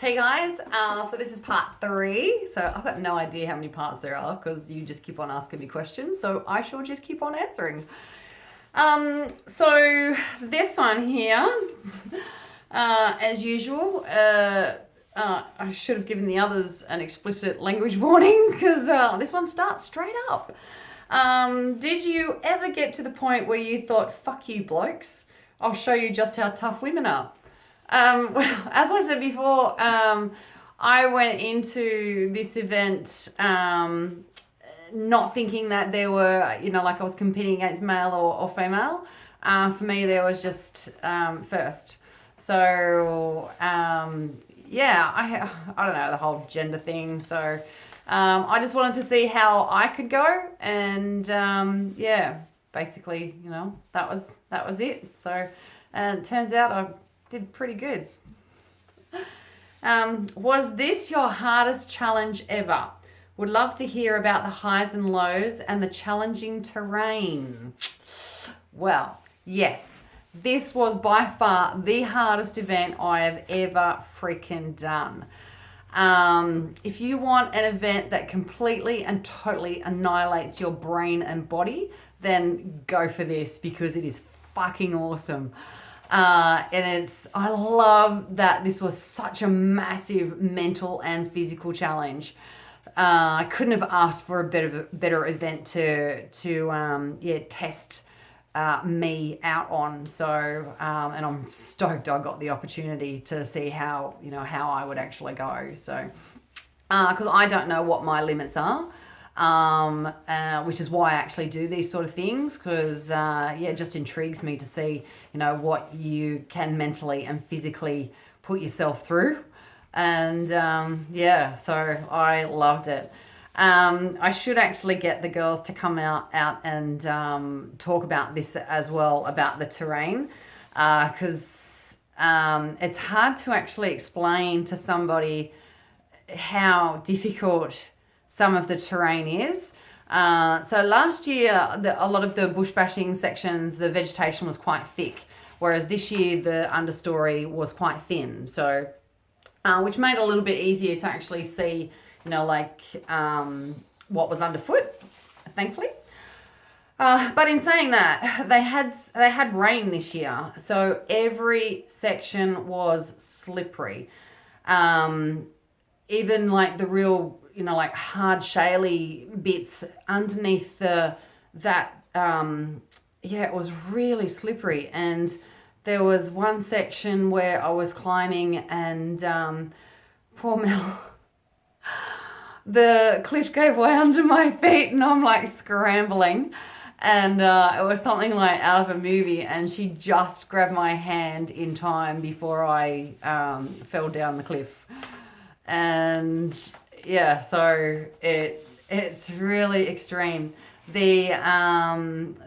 Hey guys, so this is part 3. So I've got no idea how many parts there are because you just keep on asking me questions. So I shall just keep on answering. So this one here, as usual, I should have given the others an explicit language warning because this one starts straight up. Did you ever get to the point where you thought, fuck you blokes, I'll show you just how tough women are? Well, as I said before, I went into this event not thinking that there were, like I was competing against male or female. For me, there was just first. So, yeah, I don't know, the whole gender thing. So I just wanted to see how I could go. And, yeah, basically, that was it. So, and it turns out I did pretty good. Was this your hardest challenge ever? Would love to hear about the highs and lows and the challenging terrain. Well, yes, this was by far the hardest event I have ever freaking done. If you want an event that completely and totally annihilates your brain and body, then go for this because it is fucking awesome. And I love that this was such a massive mental and physical challenge. I couldn't have asked for a better event to test me out on. So, and I'm stoked I got the opportunity to see how I would actually go. So, because I don't know what my limits are. Which is why I actually do these sort of things because it just intrigues me to see what you can mentally and physically put yourself through, and so I loved it. I should actually get the girls to come out and talk about this as well, about the terrain, because it's hard to actually explain to somebody how difficult some of the terrain is. So last year, a lot of the bush bashing sections, the vegetation was quite thick, whereas this year the understory was quite thin. So, which made it a little bit easier to actually see, what was underfoot, thankfully. But in saying that, they had rain this year, so every section was slippery. Even like the real hard shaly bits underneath it was really slippery. And there was one section where I was climbing and poor Mel, the cliff gave way under my feet and I'm like scrambling. And it was something like out of a movie, and she just grabbed my hand in time before I fell down the cliff. And yeah, so it's really extreme. The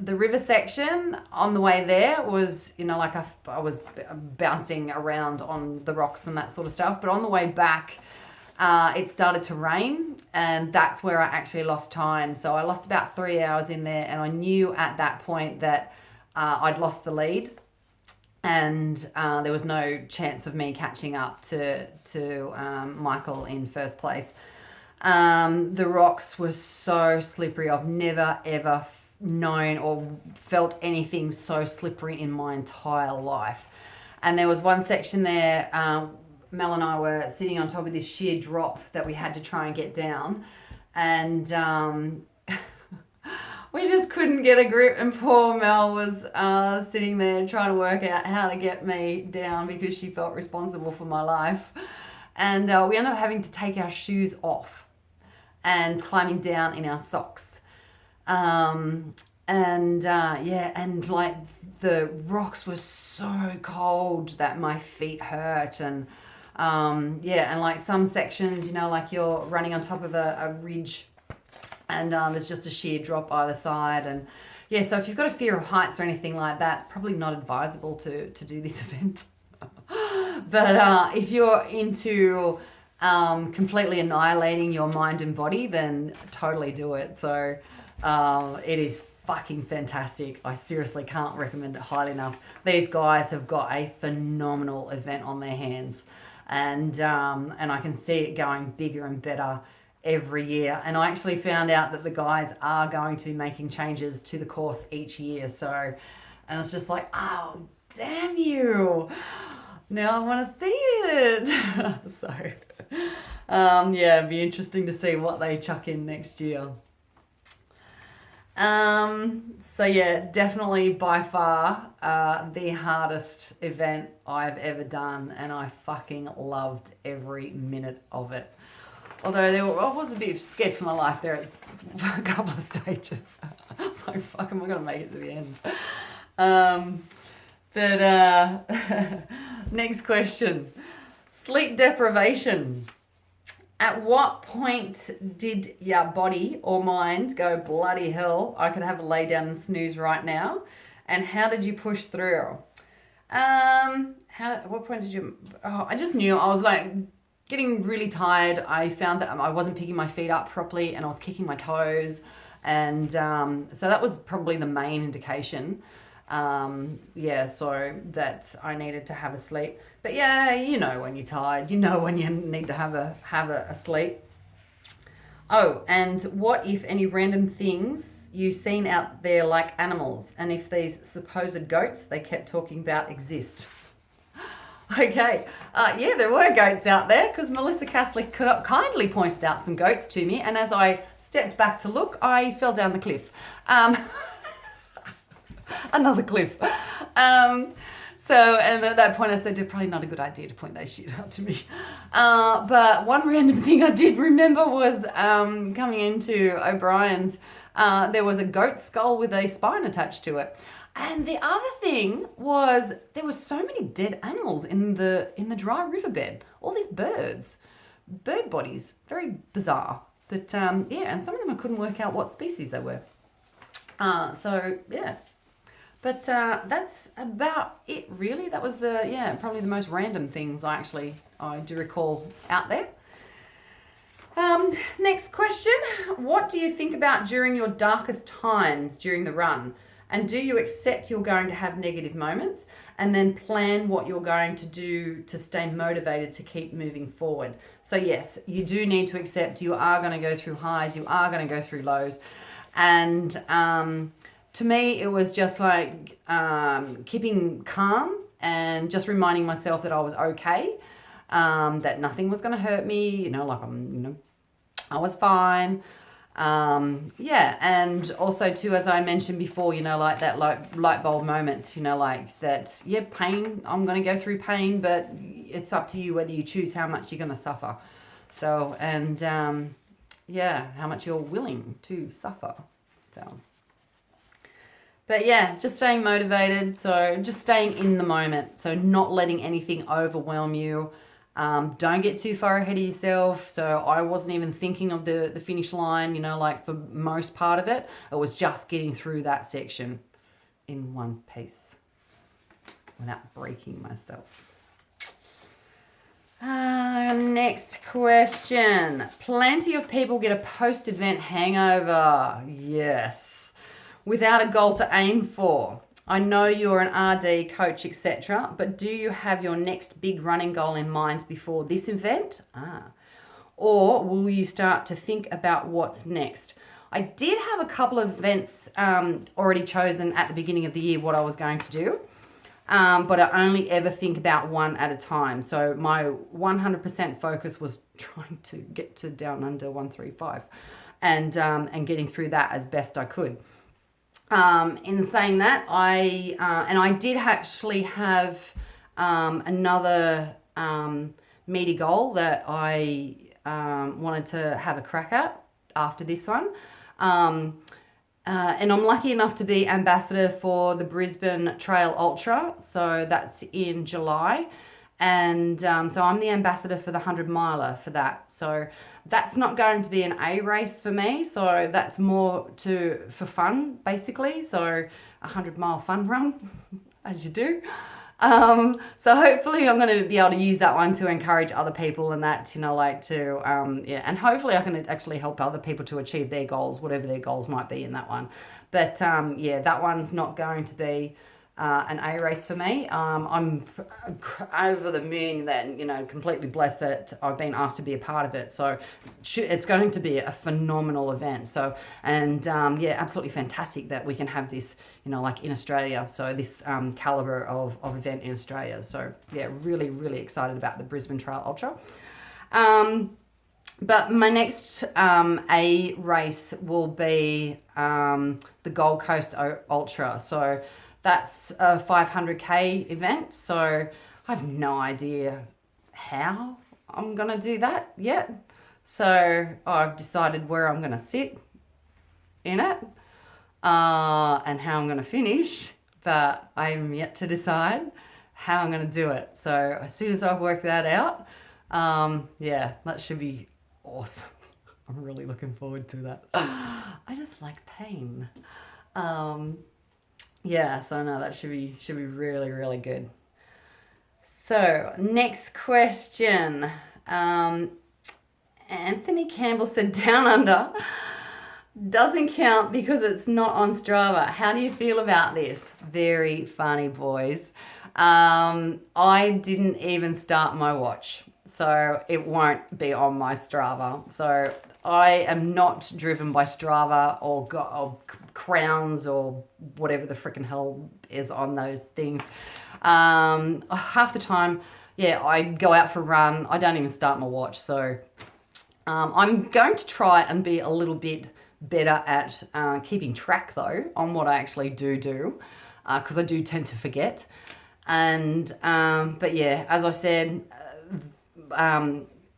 river section on the way there was, I was bouncing around on the rocks and that sort of stuff. But on the way back, it started to rain, and that's where I actually lost time. So I lost about 3 hours in there, and I knew at that point that I'd lost the lead. And there was no chance of me catching up to Michael in first place. The rocks were so slippery. I've never, ever known or felt anything so slippery in my entire life. And there was one section there, Mel and I were sitting on top of this sheer drop that we had to try and get down. And we just couldn't get a grip, and poor Mel was sitting there trying to work out how to get me down because she felt responsible for my life. And we ended up having to take our shoes off and climbing down in our socks. And like the rocks were so cold that my feet hurt. And and like some sections, like you're running on top of a ridge, and there's just a sheer drop either side. And so if you've got a fear of heights or anything like that, it's probably not advisable to do this event. But if you're into completely annihilating your mind and body, then totally do it. So it is fucking fantastic. I seriously can't recommend it highly enough. These guys have got a phenomenal event on their hands. and I can see it going bigger and better every year. And I actually found out that the guys are going to be making changes to the course each year. So, and it's just like, oh, damn you. Now I want to see it. So, yeah, it'd be interesting to see what they chuck in next year. So yeah, definitely by far the hardest event I've ever done, and I fucking loved every minute of it. Although I was a bit scared for my life there at a couple of stages. I was like, fuck, am I going to make it to the end? Next question. Sleep deprivation. At what point did your body or mind go, bloody hell, I could have a lay down and snooze right now? And how did you push through? What point did you... Oh, I just knew. I was like getting really tired. I found that I wasn't picking my feet up properly and I was kicking my toes. And so that was probably the main indication. So that I needed to have a sleep. But yeah, you know when you're tired, you know when you need to have a sleep. Oh, and what if any random things you've seen out there like animals, and if these supposed goats they kept talking about exist? Okay, yeah, there were goats out there because Melissa Castley kindly pointed out some goats to me, and as I stepped back to look, I fell down the cliff. Another cliff. And at that point I said, it's probably not a good idea to point that shit out to me. But one random thing I did remember was coming into O'Brien's, there was a goat skull with a spine attached to it. And the other thing was there were so many dead animals in the dry riverbed. All these bird bodies, very bizarre. But yeah, and some of them I couldn't work out what species they were. So yeah. But that's about it, really. That was probably the most random things I do recall out there. Next question. What do you think about during your darkest times during the run? And do you accept you're going to have negative moments and then plan what you're going to do to stay motivated to keep moving forward? So yes, you do need to accept you are going to go through highs, you are going to go through lows. And to me, it was just like keeping calm and just reminding myself that I was okay, that nothing was going to hurt me, I was fine. And also too, as I mentioned before, like that light bulb moment, pain, I'm going to go through pain, but it's up to you whether you choose how much you're going to suffer. So, and how much you're willing to suffer. So, but yeah, just staying motivated. So just staying in the moment. So not letting anything overwhelm you. Don't get too far ahead of yourself. So I wasn't even thinking of the finish line, for most part of it. It was just getting through that section in one piece without breaking myself. Next question. Plenty of people get a post-event hangover. Yes. Without a goal to aim for. I know you're an RD, coach, etc., but do you have your next big running goal in mind before this event? Or will you start to think about what's next? I did have a couple of events already chosen at the beginning of the year what I was going to do, but I only ever think about one at a time. So my 100% focus was trying to get to down under 135 and getting through that as best I could. In saying that, I did actually have another meaty goal that I wanted to have a crack at after this one. And I'm lucky enough to be ambassador for the Brisbane Trail Ultra. So that's in July. And so I'm the ambassador for the 100 miler for that. So that's not going to be an A race for me. So that's more for fun, basically. So a 100-mile fun run, as you do. So hopefully I'm going to be able to use that one to encourage other people and that, and hopefully I can actually help other people to achieve their goals, whatever their goals might be in that one. But that one's not going to be an A race for me. I'm over the moon that, you know, completely blessed that I've been asked to be a part of it. So it's going to be a phenomenal event. So, and yeah, absolutely fantastic that we can have this, you know, like in Australia. So this caliber of event in Australia. So yeah, really, really excited about the Brisbane Trail Ultra. But my next A race will be the Gold Coast Ultra. So that's a 500k event. So I have no idea how I'm going to do that yet. So I've decided where I'm going to sit in it and how I'm going to finish. But I'm yet to decide how I'm going to do it. So as soon as I've worked that out, yeah, that should be awesome. I'm really looking forward to that. I just like pain. Yeah, so no, that should be really, really good. So next question. Anthony Campbell said Down Under doesn't count because it's not on Strava. How do you feel about this? Very funny, boys. I didn't even start my watch, so it won't be on my Strava. So I am not driven by Strava or crowns or whatever the freaking hell is on those things. Half the time, yeah, I go out for a run. I don't even start my watch. So I'm going to try and be a little bit better at keeping track, though, on what I actually do, because I do tend to forget. And but yeah, as I said,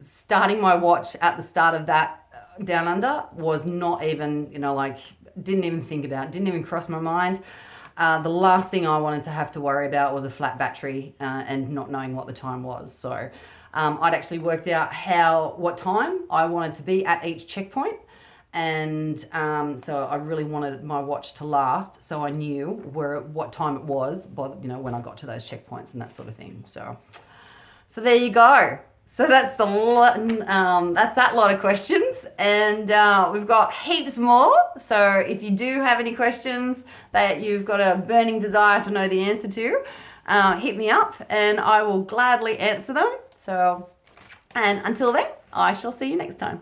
starting my watch at the start of that Down Under was not even, you know, like, didn't even think about it, didn't even cross my mind. The last thing I wanted to have to worry about was a flat battery and not knowing what the time was. So I'd actually worked out what time I wanted to be at each checkpoint. And so I really wanted my watch to last, so I knew what time it was, you know, when I got to those checkpoints and that sort of thing. So there you go. So that's that lot of questions, and we've got heaps more. So if you do have any questions that you've got a burning desire to know the answer to, hit me up, and I will gladly answer them. So, and until then, I shall see you next time.